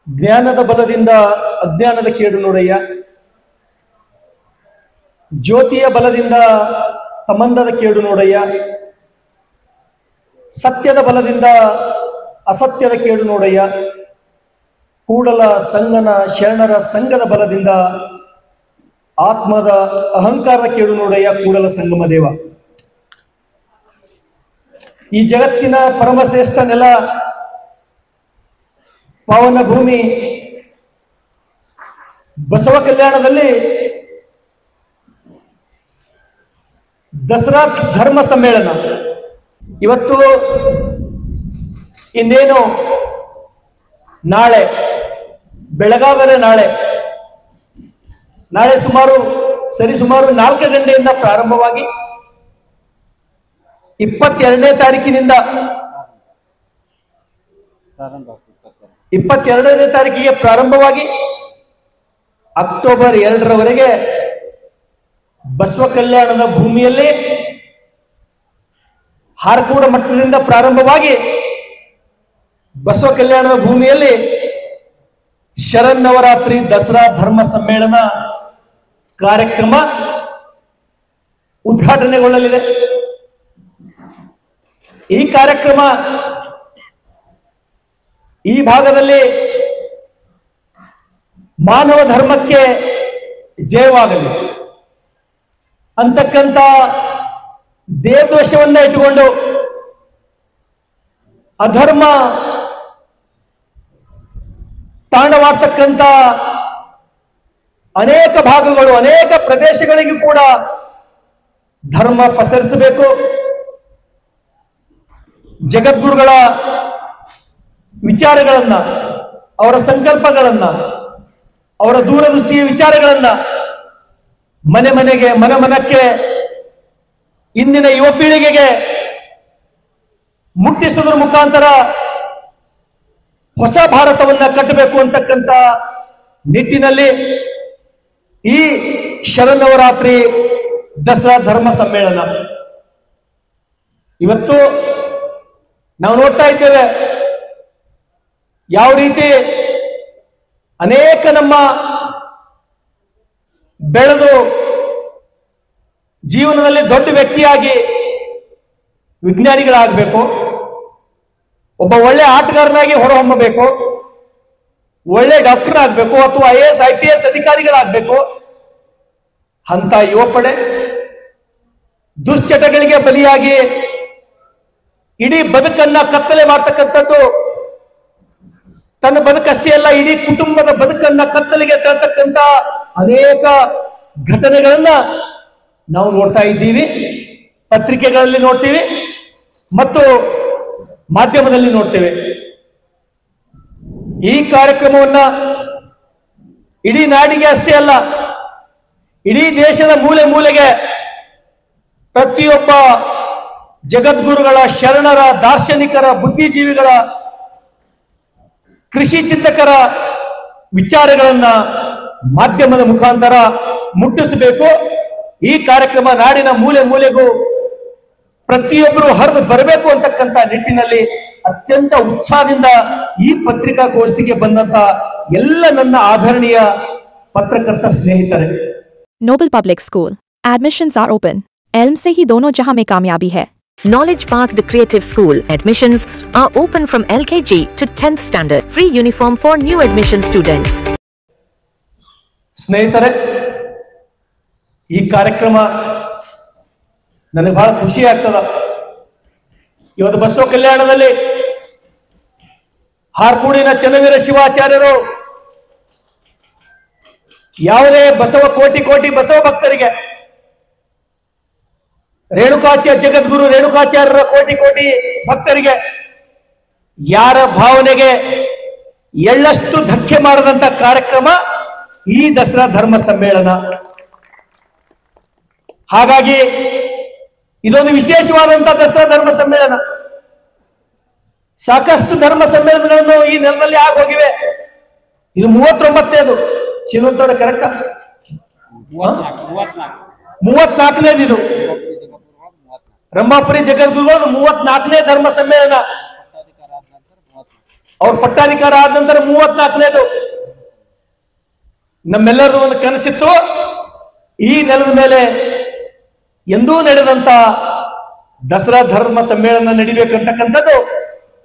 ಜ್ಞಾನದ ಬಲದಿಂದ ಅಜ್ಞಾನದ ಕೇಡು ನೋಡಯ್ಯ, ಜ್ಯೋತಿಯ ಬಲದಿಂದ ತಮಂದದ ಕೇಡು ನೋಡಯ್ಯ, ಸತ್ಯದ ಬಲದಿಂದ ಅಸತ್ಯದ ಕೇಡು ನೋಡಯ್ಯ, ಕೂಡಲ ಸಂಗನ ಶರಣರ ಸಂಘದ ಬಲದಿಂದ ಆತ್ಮದ ಅಹಂಕಾರದ ಕೇಡು ನೋಡಯ್ಯ ಕೂಡಲ ಸಂಗಮ ದೇವ. ಈ ಜಗತ್ತಿನ ಪರಮಶ್ರೇಷ್ಠ ನೆಲ, ಪಾವನ ಭೂಮಿ ಬಸವ ಕಲ್ಯಾಣದಲ್ಲಿ ದಸರಾ ಧರ್ಮ ಸಮ್ಮೇಳನ ಇವತ್ತು, ಇನ್ನೇನು ನಾಳೆ ಬೆಳಗಾವರೆ ನಾಳೆ ಸುಮಾರು 4 ಗಂಟೆಯಿಂದ ಪ್ರಾರಂಭವಾಗಿ 22ನೇ ತಾರೀಕಿನಿಂದ 22ನೇ ತಾರೀಕಿಗೆ ಪ್ರಾರಂಭವಾಗಿ ಅಕ್ಟೋಬರ್ 2ರವರೆಗೆ ಬಸವ ಕಲ್ಯಾಣದ ಭೂಮಿಯಲ್ಲಿ ಹಾರಕೂಡ ಮಠದಿಂದ ಪ್ರಾರಂಭವಾಗಿ ಬಸವ ಕಲ್ಯಾಣದ ಭೂಮಿಯಲ್ಲಿ ಶರನ್ನವರಾತ್ರಿ ದಸರಾ ಧರ್ಮ ಸಮ್ಮೇಳನ ಕಾರ್ಯಕ್ರಮ ಉದ್ಘಾಟನೆಗೊಳ್ಳಲಿದೆ. ಈ ಕಾರ್ಯಕ್ರಮ ಈ ಭಾಗದಲ್ಲಿ ಮಾನವ ಧರ್ಮಕ್ಕೆ ಜಯವಾಗಲಿ ಅಂತಕ್ಕಂಥ ದೇವದೋಷವನ್ನ ಇಟ್ಟುಕೊಂಡು ಅಧರ್ಮ ತಾಂಡವಾಡ್ತಕ್ಕಂಥ ಅನೇಕ ಭಾಗಗಳು, ಅನೇಕ ಪ್ರದೇಶಗಳಿಗೂ ಕೂಡ ಧರ್ಮ ಪಸರಿಸಬೇಕು. ಜಗದ್ಗುರುಗಳ ವಿಚಾರಗಳನ್ನ, ಅವರ ಸಂಕಲ್ಪಗಳನ್ನ, ಅವರ ದೂರದೃಷ್ಟಿಯ ವಿಚಾರಗಳನ್ನ ಮನೆಗೆ ಮನಕ್ಕೆ ಇಂದಿನ ಯುವ ಪೀಳಿಗೆಗೆ ಮುಟ್ಟಿಸುವುದರ ಮುಖಾಂತರ ಹೊಸ ಭಾರತವನ್ನ ಕಟ್ಟಬೇಕು ಅಂತಕ್ಕಂಥ ನಿಟ್ಟಿನಲ್ಲಿ ಈ ಶರನ್ನವರಾತ್ರಿ ದಸರಾ ಧರ್ಮ ಸಮ್ಮೇಳನ ಇವತ್ತು ನಾವು ನೋಡ್ತಾ ಇದ್ದೇವೆ. ಯಾವ ರೀತಿ ಅನೇಕ ನಮ್ಮ ಬೆಳೆದು ಜೀವನದಲ್ಲಿ ದೊಡ್ಡ ವ್ಯಕ್ತಿಯಾಗಿ ವಿಜ್ಞಾನಿಗಳಾಗಬೇಕು, ಒಬ್ಬ ಒಳ್ಳೆ ಆಟಗಾರನಾಗಿ ಹೊರಹೊಮ್ಮಬೇಕು, ಒಳ್ಳೆ ಡಾಕ್ಟರ್ ಆಗಬೇಕು, ಅಥವಾ IAS IPS ಅಧಿಕಾರಿಗಳಾಗಬೇಕು. ಅಂತ ಯುವ ಪಡೆ ದುಶ್ಚಟಗಳಿಗೆ ಬಲಿಯಾಗಿ ಇಡೀ ಬದುಕನ್ನ ಕತ್ತಲೆ ಮಾಡ್ತಕ್ಕಂಥದ್ದು, ತನ್ನ ಬದುಕಷ್ಟೇ ಅಲ್ಲ ಇಡೀ ಕುಟುಂಬದ ಬದುಕನ್ನ ಕತ್ತಲೆಗೆ ತರತಕ್ಕಂಥ ಅನೇಕ ಘಟನೆಗಳನ್ನ ನಾವು ನೋಡ್ತಾ ಇದ್ದೀವಿ, ಪತ್ರಿಕೆಗಳಲ್ಲಿ ನೋಡ್ತೀವಿ ಮತ್ತು ಮಾಧ್ಯಮದಲ್ಲಿ ನೋಡ್ತೇವೆ. ಈ ಕಾರ್ಯಕ್ರಮವನ್ನ ಇಡೀ ನಾಡಿಗೆ ಅಷ್ಟೇ ಅಲ್ಲ, ಇಡೀ ದೇಶದ ಮೂಲೆ ಮೂಲೆಗೆ ಪ್ರತಿಯೊಬ್ಬ ಜಗದ್ಗುರುಗಳ, ಶರಣರ, ದಾರ್ಶನಿಕರ, ಬುದ್ಧಿಜೀವಿಗಳ, ಕೃಷಿ ಚಿಂತಕರ ವಿಚಾರಗಳನ್ನ ಮಾಧ್ಯಮದ ಮುಖಾಂತರ ಮುಟ್ಟಿಸಬೇಕು. ಈ ಕಾರ್ಯಕ್ರಮ ನಾಡಿನ ಮೂಲೆ ಮೂಲೆಗೂ ಪ್ರತಿಯೊಬ್ಬರು ಹರಿದು ಬರಬೇಕು ಅಂತಕ್ಕಂಥ ನಿಟ್ಟಿನಲ್ಲಿ ಅತ್ಯಂತ ಉತ್ಸಾಹದಿಂದ ಈ ಪತ್ರಿಕಾಗೋಷ್ಠಿಗೆ ಬಂದಂತ ಎಲ್ಲ ನನ್ನ ಆಧರಣೀಯ ಪತ್ರಕರ್ತ ಸ್ನೇಹಿತರೆ. Noble public school admissions are open. एल्म से ही दोनों जहां में कामयाबी है. Knowledge Park The Creative School admissions are open from LKG to 10th standard. Free uniform for new admission students. ಸ್ನೇಹಿತರೆ, ಈ ಕಾರ್ಯಕ್ರಮ ನನಗೆ ಬಹಳ ಖುಷಿ ಆಗ್ತದ. ಇವತ್ತು ಬಸವ ಕಲ್ಯಾಣದಲ್ಲಿ ಹಾರ್ಕೂಡಿನ ಚನ್ನವೀರ ಶಿವಾಚಾರ್ಯರು ಯಾವುದೇ ಬಸವ ಕೋಟಿ ಬಸವ ಭಕ್ತರಿಗೆ, ಜಗದ್ಗುರು ರೇಣುಕಾಚಾರ್ಯರ ಕೋಟಿ ಭಕ್ತರಿಗೆ ಯಾರ ಭಾವನೆಗೆ ಎಳ್ಳಷ್ಟು ಧಕ್ಕೆ ಮಾಡದಂತ ಕಾರ್ಯಕ್ರಮ ಈ ದಸರಾ ಧರ್ಮ ಸಮ್ಮೇಳನ. ಹಾಗಾಗಿ ಇದೊಂದು ವಿಶೇಷವಾದಂತಹ ದಸರಾ ಧರ್ಮ ಸಮ್ಮೇಳನ. ಸಾಕಷ್ಟು ಧರ್ಮ ಸಮ್ಮೇಳನಗಳನ್ನು ಈ ನೆಲದಲ್ಲಿ ಆಗೋಗಿವೆ. ಇದು 39ನೇದು. ಶಿವನಂತವ್ರ ಕರೆಕ್ಟಾ? 34ನೇದು ಇದು. ರಂಭಾಪುರಿ ಜಗದ್ಗುರುಗಳು 34ನೇ ಧರ್ಮ ಸಮ್ಮೇಳನ. ಅವ್ರ ಪಟ್ಟಾಧಿಕಾರ ಆದ ನಂತರ 34ನೇದು ನಮ್ಮೆಲ್ಲರೂ ಒಂದು ಕನಸಿತ್ತು, ಈ ನೆಲದ ಮೇಲೆ ಎಂದೂ ನಡೆದಂತ ದಸರಾ ಧರ್ಮ ಸಮ್ಮೇಳನ ನಡಿಬೇಕಂತಕ್ಕಂಥದ್ದು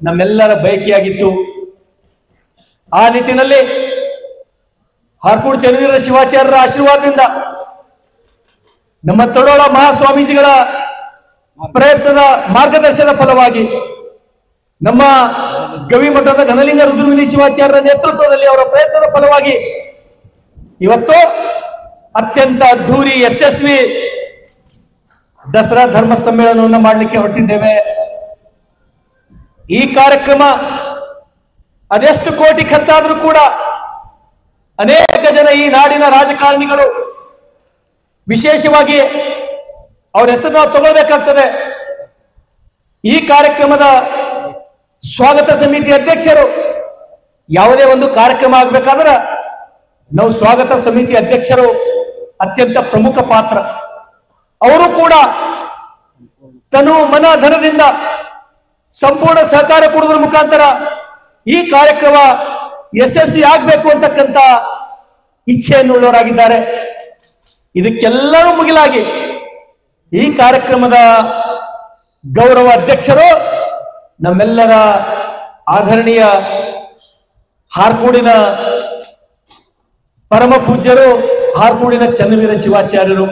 ನಮ್ಮೆಲ್ಲರ ಬಯಕೆಯಾಗಿತ್ತು. ಆ ನಿಟ್ಟಿನಲ್ಲಿ ಹಾರ್ಕೂಡ್ ಚನ್ನವೀರ ಶಿವಾಚಾರ್ಯರ ಆಶೀರ್ವಾದದಿಂದ ನಮ್ಮ ತಡೋಳ ಮಹಾಸ್ವಾಮೀಜಿಗಳ ಪ್ರಯತ್ನದ ಮಾರ್ಗದರ್ಶನದ ಫಲವಾಗಿ ನಮ್ಮ ಗವಿಮಠದ ಘನಲಿಂಗ ರುದ್ರಮುನಿ ಶಿವಾಚಾರ್ಯರ ನೇತೃತ್ವದಲ್ಲಿ ಅವರ ಪ್ರಯತ್ನದ ಫಲವಾಗಿ ಇವತ್ತು ಅತ್ಯಂತ ಅದ್ಧೂರಿ ಯಶಸ್ವಿ ದಸರಾ ಧರ್ಮ ಸಮ್ಮೇಳನವನ್ನು ಮಾಡಲಿಕ್ಕೆ ಹೊರಟಿದ್ದೇವೆ. ಈ ಕಾರ್ಯಕ್ರಮ ಅದೆಷ್ಟು ಕೋಟಿ ಖರ್ಚಾದರೂ ಕೂಡ ಅನೇಕ ಜನ ಈ ನಾಡಿನ ರಾಜಕಾರಣಿಗಳು ವಿಶೇಷವಾಗಿ ಅವರ ಹೆಸರು ನಾವು ತಗೊಳ್ಬೇಕಾಗ್ತದೆ. ಈ ಕಾರ್ಯಕ್ರಮದ ಸ್ವಾಗತ ಸಮಿತಿ ಅಧ್ಯಕ್ಷರು ಯಾವುದೇ ಒಂದು ಕಾರ್ಯಕ್ರಮ ಆಗಬೇಕಾದ್ರೆ ನಾವು ಸ್ವಾಗತ ಸಮಿತಿ ಅಧ್ಯಕ್ಷರು ಅತ್ಯಂತ ಪ್ರಮುಖ ಪಾತ್ರ. ಅವರು ಕೂಡ ತನು ಮನ ಧನದಿಂದ ಸಂಪೂರ್ಣ ಸಹಕಾರ ಕೊಡುವುದರ ಮುಖಾಂತರ ಈ ಕಾರ್ಯಕ್ರಮ ಯಶಸ್ವಿ ಆಗಬೇಕು ಅಂತಕ್ಕಂಥ ಇಚ್ಛೆಯನ್ನುಳ್ಳವರಾಗಿದ್ದಾರೆ. ಇದಕ್ಕೆಲ್ಲರೂ ಮುಗಿಲಾಗಿ ಈ ಕಾರ್ಯಕ್ರಮದ ಗೌರವ ಅಧ್ಯಕ್ಷರು ನಮ್ಮೆಲ್ಲರ ಆದರಣೀಯ ಹಾರ್ಕೂಡಿನ ಪರಮ ಪೂಜ್ಯರು ಹಾರ್ಕೂಡಿನ Channaveera ಶಿವಾಚಾರ್ಯರು.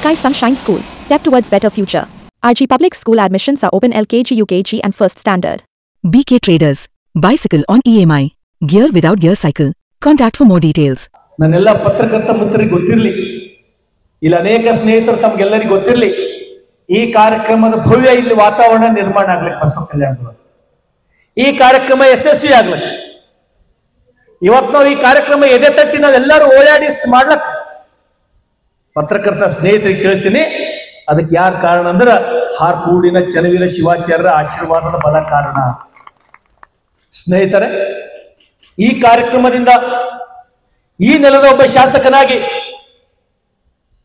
Sky Sunshine School. Step towards better future. RG Public School admissions are open LKG, UKG and first standard. BK Traders. Bicycle on EMI. Gear without gear cycle. Contact for more details. ನನ್ನೆಲ್ಲ ಪತ್ರಕರ್ತ ಮಿತ್ರರಿಗೆ ಗೊತ್ತಿರಲಿ, ಇಲ್ಲಿ ಅನೇಕ ಸ್ನೇಹಿತರು ತಮ್ಗೆಲ್ಲರಿಗೂ ಗೊತ್ತಿರಲಿ, ಈ ಕಾರ್ಯಕ್ರಮದ ಭವ್ಯ ಇಲ್ಲಿ ವಾತಾವರಣ ನಿರ್ಮಾಣ ಆಗ್ಲಿಕ್ಕೆ ಬಸವ ಕಲ್ಯಾಣ ಈ ಕಾರ್ಯಕ್ರಮ ಯಶಸ್ವಿ ಆಗ್ಲಿಕ್ಕೆ ಇವತ್ತು ನಾವು ಈ ಕಾರ್ಯಕ್ರಮ ಎದೆ ತಟ್ಟಿ ನಾವೆಲ್ಲರೂ ಓಡಾಡಿ ಮಾಡ್ಲಕ್ ಪತ್ರಕರ್ತ ಸ್ನೇಹಿತರಿಗೆ ತಿಳಿಸ್ತೀನಿ. ಅದಕ್ಕೆ ಯಾರು ಕಾರಣ ಅಂದ್ರೆ ಹಾರ್ಕೂಡಿನ ಚನ್ನವೀರ ಶಿವಾಚಾರ್ಯರ ಆಶೀರ್ವಾದದ ಬಲ ಕಾರಣ. ಸ್ನೇಹಿತರೆ, ಈ ಕಾರ್ಯಕ್ರಮದಿಂದ ಈ ನೆಲದ ಒಬ್ಬ ಶಾಸಕನಾಗಿ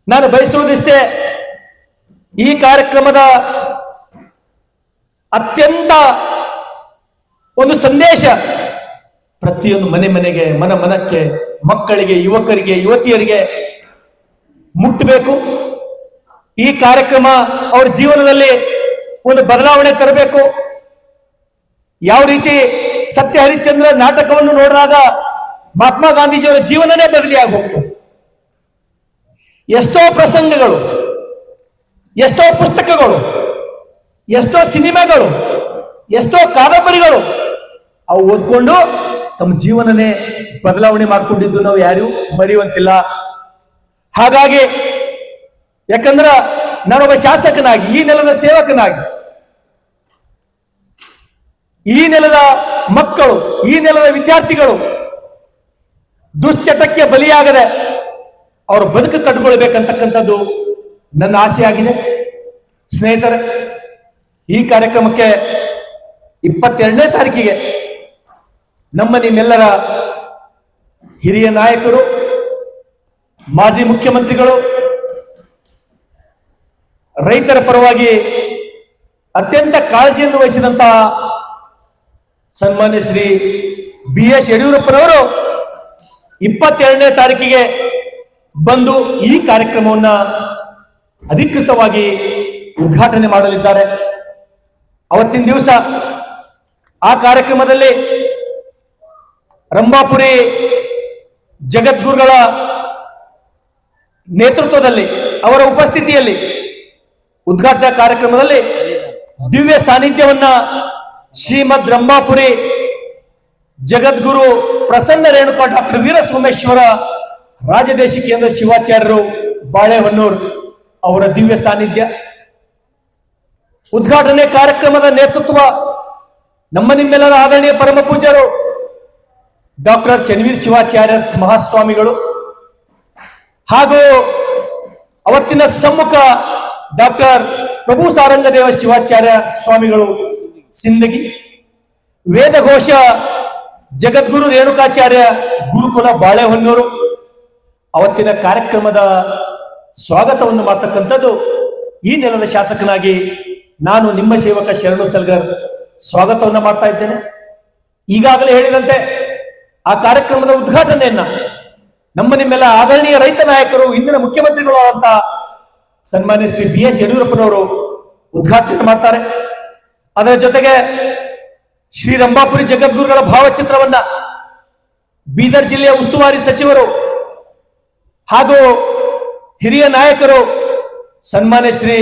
ನಾನು ಬಯಸುವುದಿಷ್ಟೇ, ಈ ಕಾರ್ಯಕ್ರಮದ ಅತ್ಯಂತ ಒಂದು ಸಂದೇಶ ಪ್ರತಿಯೊಂದು ಮನೆ ಮನೆಗೆ, ಮನಕ್ಕೆ, ಮಕ್ಕಳಿಗೆ, ಯುವಕರಿಗೆ, ಯುವತಿಯರಿಗೆ ಮುಟ್ಟಬೇಕು. ಈ ಕಾರ್ಯಕ್ರಮ ಅವರ ಜೀವನದಲ್ಲಿ ಒಂದು ಬದಲಾವಣೆ ತರಬೇಕು. ಯಾವ ರೀತಿ ಸತ್ಯ ಹರಿಶ್ಚಂದ್ರ ನಾಟಕವನ್ನು ನೋಡಿದಾಗ ಮಹಾತ್ಮ ಗಾಂಧೀಜಿಯವರ ಜೀವನನೇ ಬದಲಿಯಾಗಿ ಹೋಗ್ತದೆ. ಎಷ್ಟೋ ಪ್ರಸಂಗಗಳು, ಎಷ್ಟೋ ಪುಸ್ತಕಗಳು, ಎಷ್ಟೋ ಸಿನಿಮಾಗಳು, ಎಷ್ಟೋ ಕಾದಂಬರಿಗಳು ಅವು ಓದ್ಕೊಂಡು ತಮ್ಮ ಜೀವನನೇ ಬದಲಾವಣೆ ಮಾಡಿಕೊಂಡಿದ್ದು ನಾವು ಯಾರು ಮರೆಯುವಂತಿಲ್ಲ. ಹಾಗಾಗಿ ಯಾಕಂದ್ರ ನಾನೊಬ್ಬ ಶಾಸಕನಾಗಿ, ಈ ನೆಲದ ಸೇವಕನಾಗಿ, ಈ ನೆಲದ ಮಕ್ಕಳು, ಈ ನೆಲದ ವಿದ್ಯಾರ್ಥಿಗಳು ದುಶ್ಚಟಕ್ಕೆ ಬಲಿಯಾಗದೆ ಅವರು ಬದುಕು ಕಟ್ಟಿಕೊಳ್ಬೇಕಂತಕ್ಕಂಥದ್ದು ನನ್ನ ಆಸೆಯಾಗಿದೆ. ಸ್ನೇಹಿತರೆ, ಈ ಕಾರ್ಯಕ್ರಮಕ್ಕೆ 22ನೇ ತಾರೀಕಿಗೆ ನಮ್ಮ ನಿಮ್ಮೆಲ್ಲರ ಹಿರಿಯ ನಾಯಕರು, ಮಾಜಿ ಮುಖ್ಯಮಂತ್ರಿಗಳು, ರೈತರ ಪರವಾಗಿ ಅತ್ಯಂತ ಕಾಳಜಿಯನ್ನು ವಹಿಸಿದಂತಹ ಸನ್ಮಾನ್ಯ ಶ್ರೀ BS ಯಡಿಯೂರಪ್ಪನವರು 22ನೇ ತಾರೀಕಿಗೆ ಬಂದು ಈ ಕಾರ್ಯಕ್ರಮವನ್ನ ಅಧಿಕೃತವಾಗಿ ಉದ್ಘಾಟನೆ ಮಾಡಲಿದ್ದಾರೆ. ಅವತ್ತಿನ ದಿವಸ ಆ ಕಾರ್ಯಕ್ರಮದಲ್ಲಿ ರಂಭಾಪುರಿ ಜಗದ್ಗುರುಗಳ ನೇತೃತ್ವದಲ್ಲಿ, ಅವರ ಉಪಸ್ಥಿತಿಯಲ್ಲಿ ಉದ್ಘಾಟನಾ ಕಾರ್ಯಕ್ರಮದಲ್ಲಿ ದಿವ್ಯ ಸಾನ್ನಿಧ್ಯವನ್ನ ಶ್ರೀಮದ್ ರಂಭಾಪುರಿ ಜಗದ್ಗುರು ಪ್ರಸನ್ನ ರೇಣುಕಾ ಡಾಕ್ಟರ್ ವೀರ ಸೋಮೇಶ್ವರ ರಾಜದೇಶಿ ಕೇಂದ್ರ ಶಿವಾಚಾರ್ಯರು ಬಾಳೆಹೊನ್ನೂರು ಅವರ ದಿವ್ಯ ಸಾನ್ನಿಧ್ಯ, ಉದ್ಘಾಟನೆ ಕಾರ್ಯಕ್ರಮದ ನೇತೃತ್ವ ನಮ್ಮ ನಿಮ್ಮೆಲ್ಲರ ಆದರಣೀಯ ಪರಮ ಪೂಜ್ಯರು ಡಾಕ್ಟರ್ ಚನ್ನವೀರ ಶಿವಾಚಾರ್ಯ ಮಹಾಸ್ವಾಮಿಗಳು ಹಾಗೂ ಅವತ್ತಿನ ಸಮ್ಮುಖ ಡಾಕ್ಟರ್ ಪ್ರಭು ಸಾರಂಗದೇವ ಶಿವಾಚಾರ್ಯ ಸ್ವಾಮಿಗಳು ಸಿಂದಗಿ, ವೇದಘೋಷ ಜಗದ್ಗುರು ರೇಣುಕಾಚಾರ್ಯ ಗುರುಕುಲ ಬಾಳೆಹೊನ್ನೂರು. ಅವತ್ತಿನ ಕಾರ್ಯಕ್ರಮದ ಸ್ವಾಗತವನ್ನು ಮಾಡತಕ್ಕಂಥದ್ದು ಈ ನೆಲದ ಶಾಸಕನಾಗಿ ನಾನು ನಿಮ್ಮ ಸೇವಕ ಶರಣು ಸಲ್ಗರ್ ಸ್ವಾಗತವನ್ನು ಮಾಡ್ತಾ ಇದ್ದೇನೆ. ಈಗಾಗಲೇ ಹೇಳಿದಂತೆ ಆ ಕಾರ್ಯಕ್ರಮದ ಉದ್ಘಾಟನೆಯನ್ನ ನಿಮ್ಮೆಲ್ಲ ಆದರಣೀಯ ರೈತ ನಾಯಕರು, ಇಂದಿನ ಮುಖ್ಯಮಂತ್ರಿಗಳು ಆದಂತ ಸನ್ಮಾನ್ಯ ಶ್ರೀ BS ಯಡಿಯೂರಪ್ಪನವರು ಉದ್ಘಾಟನೆ ಮಾಡ್ತಾರೆ. ಅದರ ಜೊತೆಗೆ ಶ್ರೀ ರಂಭಾಪುರಿ ಜಗದ್ಗುರುಗಳ ಭಾವಚಿತ್ರವನ್ನ ಬೀದರ್ ಜಿಲ್ಲೆಯ ಉಸ್ತುವಾರಿ ಸಚಿವರು ಹಾಗೂ ಹಿರಿಯ ನಾಯಕರು ಸನ್ಮಾನ್ಯ ಶ್ರೀ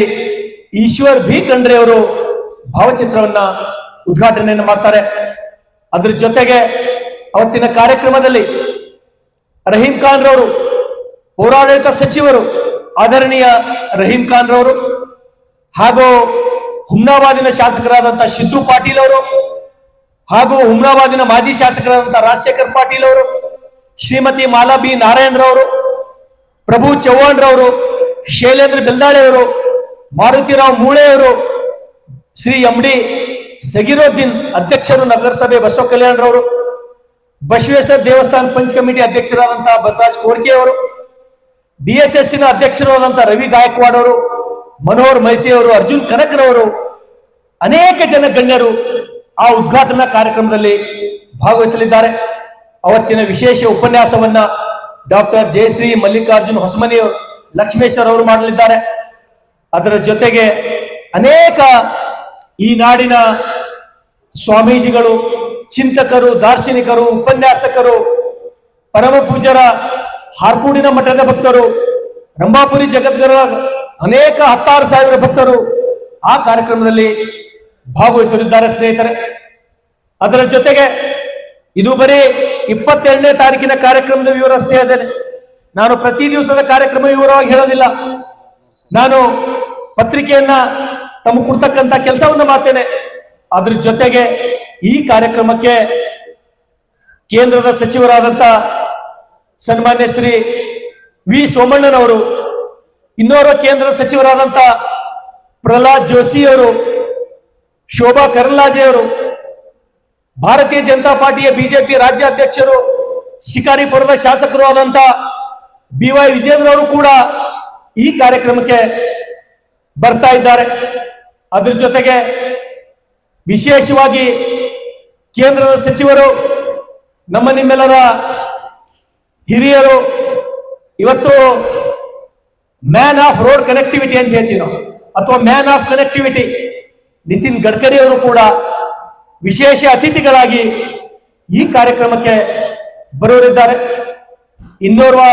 ಈಶ್ವರ್ ಬಿ ಖಂಡ್ರೆ ಅವರು ಭಾವಚಿತ್ರವನ್ನ ಉದ್ಘಾಟನೆಯನ್ನು ಮಾಡ್ತಾರೆ. ಅದರ ಜೊತೆಗೆ ಅವತ್ತಿನ ಕಾರ್ಯಕ್ರಮದಲ್ಲಿ ರಹೀಂ ಖಾನ್ ರವರು, ಪೌರಾಡಳಿತ ಸಚಿವರು ಆದರಣೀಯ ರಹೀಂ ಖಾನ್ ರವರು ಹಾಗೂ ಹುಮ್ನಾಬಾದಿನ ಶಾಸಕರಾದಂತಹ ಸಿದ್ದು ಪಾಟೀಲ್ ಅವರು ಹಾಗೂ ಹುಮ್ನಾಬಾದಿನ ಮಾಜಿ ಶಾಸಕರಾದಂತಹ ರಾಜಶೇಖರ್ ಪಾಟೀಲ್ ಅವರು, ಶ್ರೀಮತಿ ಮಾಲಾ ಬಿ ನಾರಾಯಣ್ ರವರು, ಪ್ರಭು ಚವ್ಹಾಣ್ ರವರು, ಶೈಲೇಂದ್ರ ಬೆಲ್ದಾಳೆ ಅವರು, ಮಾರುತಿರಾವ್ ಮೂಳೆ ಅವರು, ಶ್ರೀ MD ಸಗೀರುದ್ದೀನ್ ಅಧ್ಯಕ್ಷರು ನಗರಸಭೆ ಬಸವ ಕಲ್ಯಾಣ್ ರವರು, ಬಸವೇಶ್ವರ ದೇವಸ್ಥಾನ ಪಂಚ್ ಕಮಿಟಿ ಅಧ್ಯಕ್ಷರಾದಂತಹ ಬಸವರಾಜ್ ಕೋರ್ಕೆ ಅವರು, DSSನ ಅಧ್ಯಕ್ಷರಾದಂತಹ ರವಿ ಗಾಯಕ್ವಾಡ್ ಅವರು, ಮನೋಹರ್ ಮೈಸಿ ಅವರು, ಅರ್ಜುನ್ ಕನಕರವರು, ಅನೇಕ ಜನ ಗಣ್ಯರು ಆ ಉದ್ಘಾಟನಾ ಕಾರ್ಯಕ್ರಮದಲ್ಲಿ ಭಾಗವಹಿಸಲಿದ್ದಾರೆ. ಅವತ್ತಿನ ವಿಶೇಷ ಉಪನ್ಯಾಸವನ್ನ ಡಾಕ್ಟರ್ ಜಯಶ್ರೀ ಮಲ್ಲಿಕಾರ್ಜುನ್ ಹೊಸಮನಿ ಲಕ್ಷ್ಮೇಶ್ವರ್ ಅವರು ಮಾಡಲಿದ್ದಾರೆ. ಅದರ ಜೊತೆಗೆ ಅನೇಕ ಈ ನಾಡಿನ ಸ್ವಾಮೀಜಿಗಳು, ಚಿಂತಕರು, ದಾರ್ಶನಿಕರು, ಉಪನ್ಯಾಸಕರು, ಪರಮ ಪೂಜ್ಯರ ಹಾರ್ಕೂಡಿನ ಮಠದ ಭಕ್ತರು, ರಂಭಾಪುರಿ ಜಗದ್ಗುರುಗಳ ಅನೇಕ 16,000 ಭಕ್ತರು ಆ ಕಾರ್ಯಕ್ರಮದಲ್ಲಿ ಭಾಗವಹಿಸಲಿದ್ದಾರೆ ಸ್ನೇಹಿತರೆ. ಅದರ ಜೊತೆಗೆ ಇದು ಬರೀ 22ನೇ ತಾರೀಕಿನ ಕಾರ್ಯಕ್ರಮದ ವಿವರ ಅಷ್ಟೇ ಇದ್ದೇನೆ. ನಾನು ಪ್ರತಿ ದಿವಸದ ಕಾರ್ಯಕ್ರಮ ವಿವರವಾಗಿ ಹೇಳೋದಿಲ್ಲ. ನಾನು ಪತ್ರಿಕೆಯನ್ನ ತಮ್ಮ ಕೊಡ್ತಕ್ಕಂತ ಕೆಲಸವನ್ನ ಮಾಡ್ತೇನೆ. ಅದ್ರ ಜೊತೆಗೆ ಈ ಕಾರ್ಯಕ್ರಮಕ್ಕೆ ಕೇಂದ್ರದ ಸಚಿವರಾದಂತ ಸನ್ಮಾನ್ಯ ಶ್ರೀ ವಿ ಸೋಮಣ್ಣನವರು, ಇನ್ನೋರ್ವ ಕೇಂದ್ರ ಸಚಿವರಾದಂತ ಪ್ರಹ್ಲಾದ್ ಜೋಶಿ ಅವರು, ಶೋಭಾ ಕರಂದ್ಲಾಜೆ ಅವರು, ಭಾರತೀಯ ಜನತಾ ಪಾರ್ಟಿಯ BJP ರಾಜ್ಯಾಧ್ಯಕ್ಷರು, ಶಿಕಾರಿಪುರದ ಶಾಸಕರು ಆದಂತ BY ವಿಜೇಂದ್ರ ಅವರು ಕೂಡ ಈ ಕಾರ್ಯಕ್ರಮಕ್ಕೆ ಬರ್ತಾ ಇದ್ದಾರೆ. ಅದ್ರ ಜೊತೆಗೆ ವಿಶೇಷವಾಗಿ ಕೇಂದ್ರದ ಸಚಿವರು, ನಿಮ್ಮೆಲ್ಲರ ಹಿರಿಯರು, ಇವತ್ತು ಮ್ಯಾನ್ ಆಫ್ ರೋಡ್ ಕನೆಕ್ಟಿವಿಟಿ ಅಂತ ಹೇಳ್ತೀವಿ ನಾವು, ಅಥವಾ man of connectivity Nitin Gadkari ಅವರು ಕೂಡ ವಿಶೇಷ ಅತಿಥಿಗಳಾಗಿ ಈ ಕಾರ್ಯಕ್ರಮಕ್ಕೆ ಬರೋರಿದ್ದಾರೆ. ಇನ್ನೋರ್ವ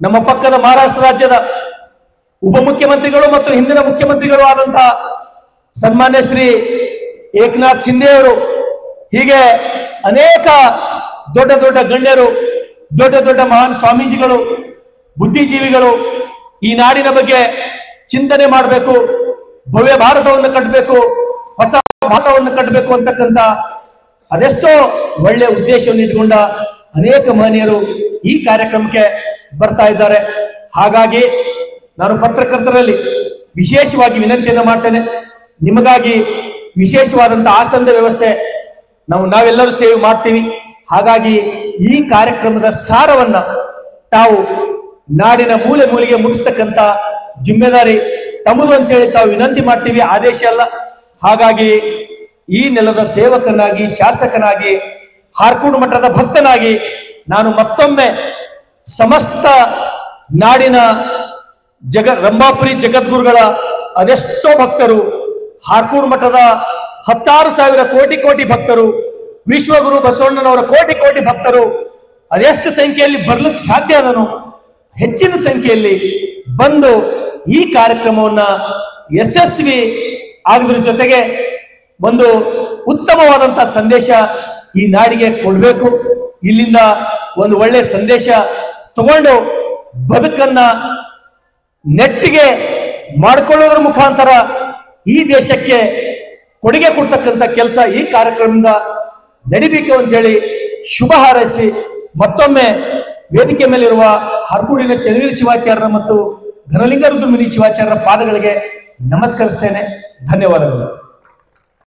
ನಮ್ಮ ಪಕ್ಕದ ಮಹಾರಾಷ್ಟ್ರ ರಾಜ್ಯದ ಉಪಮುಖ್ಯಮಂತ್ರಿಗಳು ಮತ್ತು ಹಿಂದಿನ ಮುಖ್ಯಮಂತ್ರಿಗಳು ಆದಂತಹ ಸನ್ಮಾನ್ಯ ಶ್ರೀ ಏಕನಾಥ್ ಶಿಂದೆ ಅವರು, ಹೀಗೆ ಅನೇಕ ದೊಡ್ಡ ದೊಡ್ಡ ಗಣ್ಯರು, ದೊಡ್ಡ ದೊಡ್ಡ ಮಹಾನ್ ಸ್ವಾಮೀಜಿಗಳು, ಬುದ್ಧಿಜೀವಿಗಳು ಈ ನಾಡಿನ ಬಗ್ಗೆ ಚಿಂತನೆ ಮಾಡಬೇಕು, ಭವ್ಯ ಭಾರತವನ್ನು ಕಟ್ಟಬೇಕು, ಹೊಸ ಭಾರತವನ್ನು ಕಟ್ಟಬೇಕು ಅಂತಕ್ಕಂಥ ಅದೆಷ್ಟೋ ಒಳ್ಳೆಯ ಉದ್ದೇಶವನ್ನು ಇಟ್ಟುಕೊಂಡ ಅನೇಕ ಮಹನೀಯರು ಈ ಕಾರ್ಯಕ್ರಮಕ್ಕೆ ಬರ್ತಾ ಇದ್ದಾರೆ. ಹಾಗಾಗಿ ನಾನು ಪತ್ರಕರ್ತರಲ್ಲಿ ವಿಶೇಷವಾಗಿ ವಿನಂತಿಯನ್ನು ಮಾಡ್ತೇನೆ, ನಿಮಗಾಗಿ ವಿಶೇಷವಾದಂತಹ ಆಸನದ ವ್ಯವಸ್ಥೆ ನಾವೆಲ್ಲರೂ ಸೇವೆ ಮಾಡ್ತೀವಿ. ಹಾಗಾಗಿ ಈ ಕಾರ್ಯಕ್ರಮದ ಸಾರವನ್ನ ತಾವು ನಾಡಿನ ಮೂಲೆ ಮೂಲೆಗೆ ಮುಗಿಸ್ತಕ್ಕಂಥ ಜಿಮ್ಮೆದಾರಿ ತಮ್ಮದು ಅಂತೇಳಿ ತಾವು ವಿನಂತಿ ಮಾಡ್ತೀವಿ, ಆದೇಶ ಅಲ್ಲ. ಹಾಗಾಗಿ ಈ ನೆಲದ ಸೇವಕನಾಗಿ, ಶಾಸಕನಾಗಿ, ಹಾರ್ಕೂಡು ಮಠದ ಭಕ್ತನಾಗಿ ನಾನು ಮತ್ತೊಮ್ಮೆ ಸಮಸ್ತ ನಾಡಿನ ರಂಭಾಪುರಿ ಜಗದ್ಗುರುಗಳ ಅದೆಷ್ಟೋ ಭಕ್ತರು, ಹಾರ್ಕೂಡು ಮಠದ 16,000 ಕೋಟಿ ಭಕ್ತರು, ವಿಶ್ವಗುರು ಬಸವಣ್ಣನವರ ಕೋಟಿ ಭಕ್ತರು ಅದೆಷ್ಟು ಸಂಖ್ಯೆಯಲ್ಲಿ ಬರ್ಲಿಕ್ಕೆ ಸಾಧ್ಯ ಅದನ್ನು ಹೆಚ್ಚಿನ ಸಂಖ್ಯೆಯಲ್ಲಿ ಬಂದು ಈ ಕಾರ್ಯಕ್ರಮವನ್ನ ಯಶಸ್ವಿ ಆಗೋದ್ರ ಜೊತೆಗೆ ಒಂದು ಉತ್ತಮವಾದಂತಹ ಸಂದೇಶ ಈ ನಾಡಿಗೆ ಕೊಡಬೇಕು. ಇಲ್ಲಿಂದ ಒಂದು ಒಳ್ಳೆ ಸಂದೇಶ ತಗೊಂಡು ಬದುಕನ್ನ ನೆಟ್ಟಿಗೆ ಮಾಡಿಕೊಳ್ಳೋದ್ರ ಮುಖಾಂತರ ಈ ದೇಶಕ್ಕೆ ಕೊಡುಗೆ ಕೊಡ್ತಕ್ಕಂಥ ಕೆಲಸ ಈ ಕಾರ್ಯಕ್ರಮದಿಂದ ನಡಿಬೇಕು ಅಂತ ಹೇಳಿ ಶುಭ ಹಾರೈಸಿ ಮತ್ತೊಮ್ಮೆ ವೇದಿಕೆ ಮೇಲಿರುವ ಹಾರ್ಕೂಡಿನ ಚನ್ನಗಿರಿ ಶಿವಾಚಾರ್ಯರ ಮತ್ತು ಘನಲಿಂಗ ರುದ್ರಮುನಿ ಶಿವಾಚಾರ್ಯರ ಪಾದಗಳಿಗೆ ನಮಸ್ಕರಿಸ್ತೇನೆ. ಧನ್ಯವಾದಗಳು.